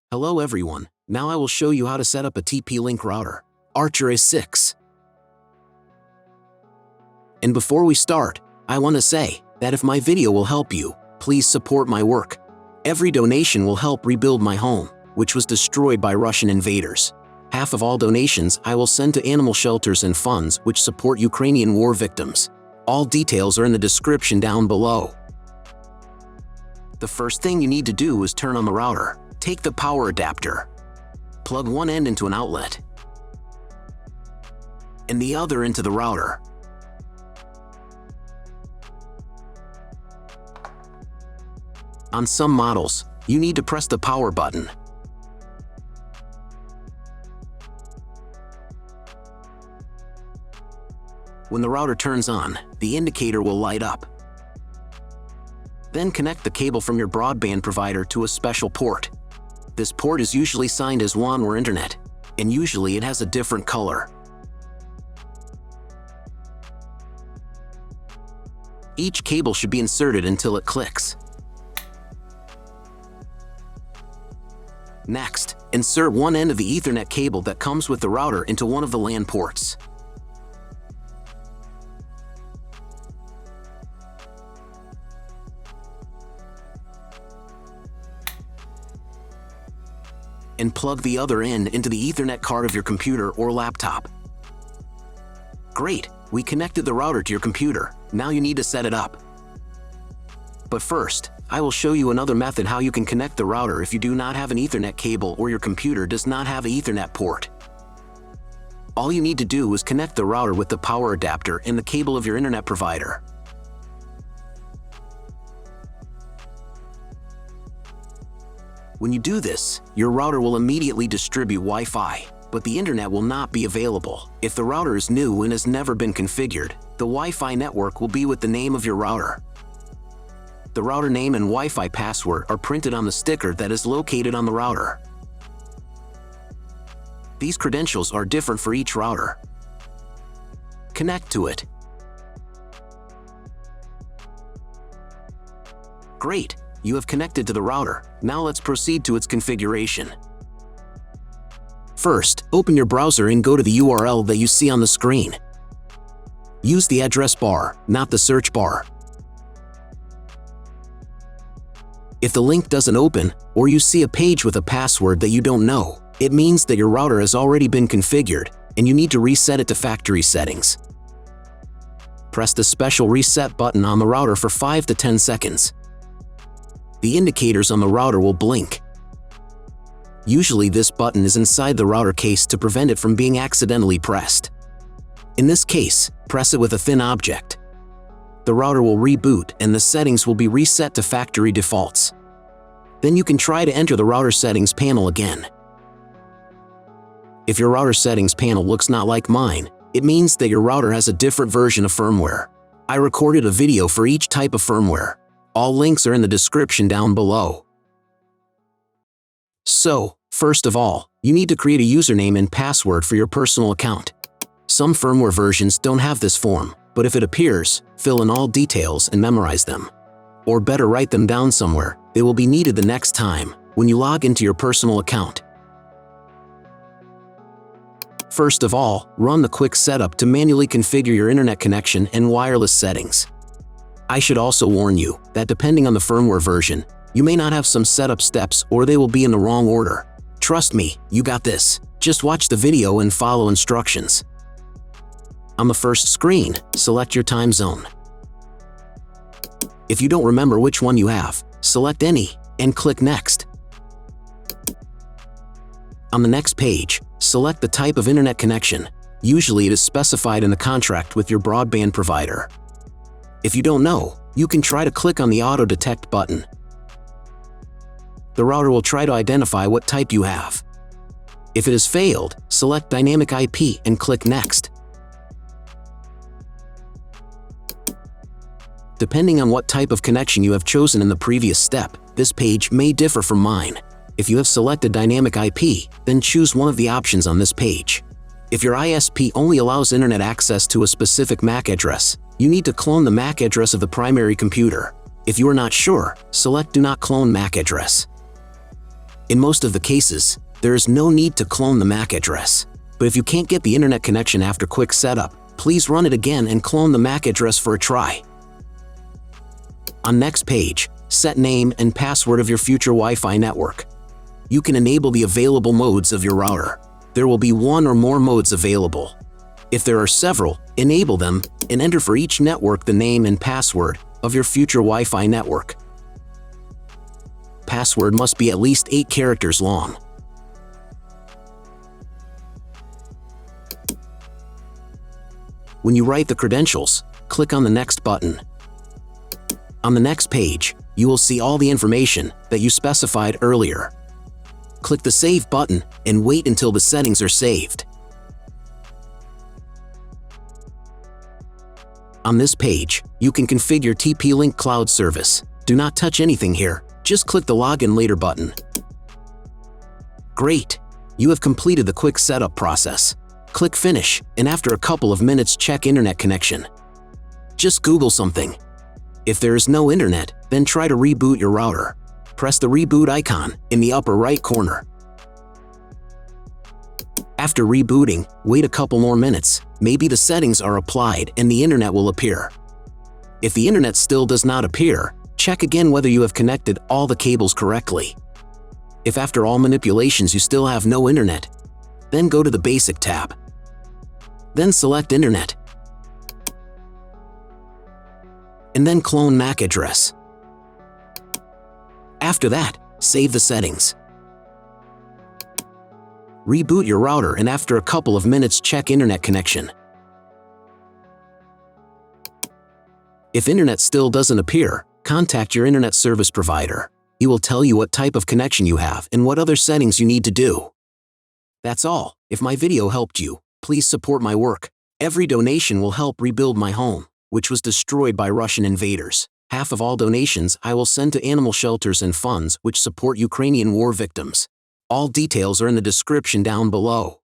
Hello everyone, now I will show you how to set up a TP-Link router, Archer A6. And before we start, I want to say that if my video will help you, please support my work. Every donation will help rebuild my home, which was destroyed by Russian invaders. Half of all donations I will send to animal shelters and funds which support Ukrainian war victims. All details are in the description down below. The first thing you need to do is turn on the router. Take the power adapter. Plug one end into an outlet and the other into the router. On some models, you need to press the power button. When the router turns on, the indicator will light up. Then connect the cable from your broadband provider to a special port. This port is usually signed as WAN or Internet, and usually it has a different color. Each cable should be inserted until it clicks. Next, insert one end of the Ethernet cable that comes with the router into one of the LAN ports. And plug the other end into the Ethernet card of your computer or laptop. Great, we connected the router to your computer. Now you need to set it up. But first, I will show you another method how you can connect the router if you do not have an Ethernet cable or your computer does not have an Ethernet port. All you need to do is connect the router with the power adapter and the cable of your internet provider. When you do this, your router will immediately distribute Wi-Fi, but the internet will not be available. If the router is new and has never been configured, the Wi-Fi network will be with the name of your router. The router name and Wi-Fi password are printed on the sticker that is located on the router. These credentials are different for each router. Connect to it. Great! You have connected to the router. Now let's proceed to its configuration. First, open your browser and go to the URL that you see on the screen. Use the address bar, not the search bar. If the link doesn't open, or you see a page with a password that you don't know, it means that your router has already been configured, and you need to reset it to factory settings. Press the special reset button on the router for 5 to 10 seconds. The indicators on the router will blink. Usually this button is inside the router case to prevent it from being accidentally pressed. In this case, press it with a thin object. The router will reboot and the settings will be reset to factory defaults. Then you can try to enter the router settings panel again. If your router settings panel looks not like mine, it means that your router has a different version of firmware. I recorded a video for each type of firmware. All links are in the description down below. So, first of all, you need to create a username and password for your personal account. Some firmware versions don't have this form, but if it appears, fill in all details and memorize them. Or better, write them down somewhere. They will be needed the next time when you log into your personal account. First of all, run the quick setup to manually configure your internet connection and wireless settings. I should also warn you that depending on the firmware version, you may not have some setup steps or they will be in the wrong order. Trust me, you got this. Just watch the video and follow instructions. On the first screen, select your time zone. If you don't remember which one you have, select any and click Next. On the next page, select the type of internet connection. Usually it is specified in the contract with your broadband provider. If you don't know, you can try to click on the Auto Detect button. The router will try to identify what type you have. If it has failed, select Dynamic IP and click Next. Depending on what type of connection you have chosen in the previous step, this page may differ from mine. If you have selected Dynamic IP, then choose one of the options on this page. If your ISP only allows internet access to a specific MAC address, you need to clone the MAC address of the primary computer. If you are not sure, select Do Not Clone MAC Address. In most of the cases, there is no need to clone the MAC address. But if you can't get the internet connection after quick setup, please run it again and clone the MAC address for a try. On next page, set name and password of your future Wi-Fi network. You can enable the available modes of your router. There will be one or more modes available. If there are several, enable them and enter for each network the name and password of your future Wi-Fi network. Password must be at least 8 characters long. When you write the credentials, click on the Next button. On the next page, you will see all the information that you specified earlier. Click the Save button and wait until the settings are saved. On this page, you can configure TP-Link cloud service. Do not touch anything here, just click the Login Later button. Great! You have completed the quick setup process. Click Finish, and after a couple of minutes check internet connection. Just Google something. If there is no internet, then try to reboot your router. Press the reboot icon in the upper right corner. After rebooting, wait a couple more minutes. Maybe the settings are applied and the internet will appear. If the internet still does not appear, check again whether you have connected all the cables correctly. If after all manipulations you still have no internet, then go to the Basic tab. Then select Internet. And then clone MAC address. After that, save the settings. Reboot your router and after a couple of minutes check internet connection. If internet still doesn't appear, contact your internet service provider. He will tell you what type of connection you have and what other settings you need to do. That's all. If my video helped you, please support my work. Every donation will help rebuild my home, which was destroyed by Russian invaders. Half of all donations I will send to animal shelters and funds which support Ukrainian war victims. All details are in the description down below.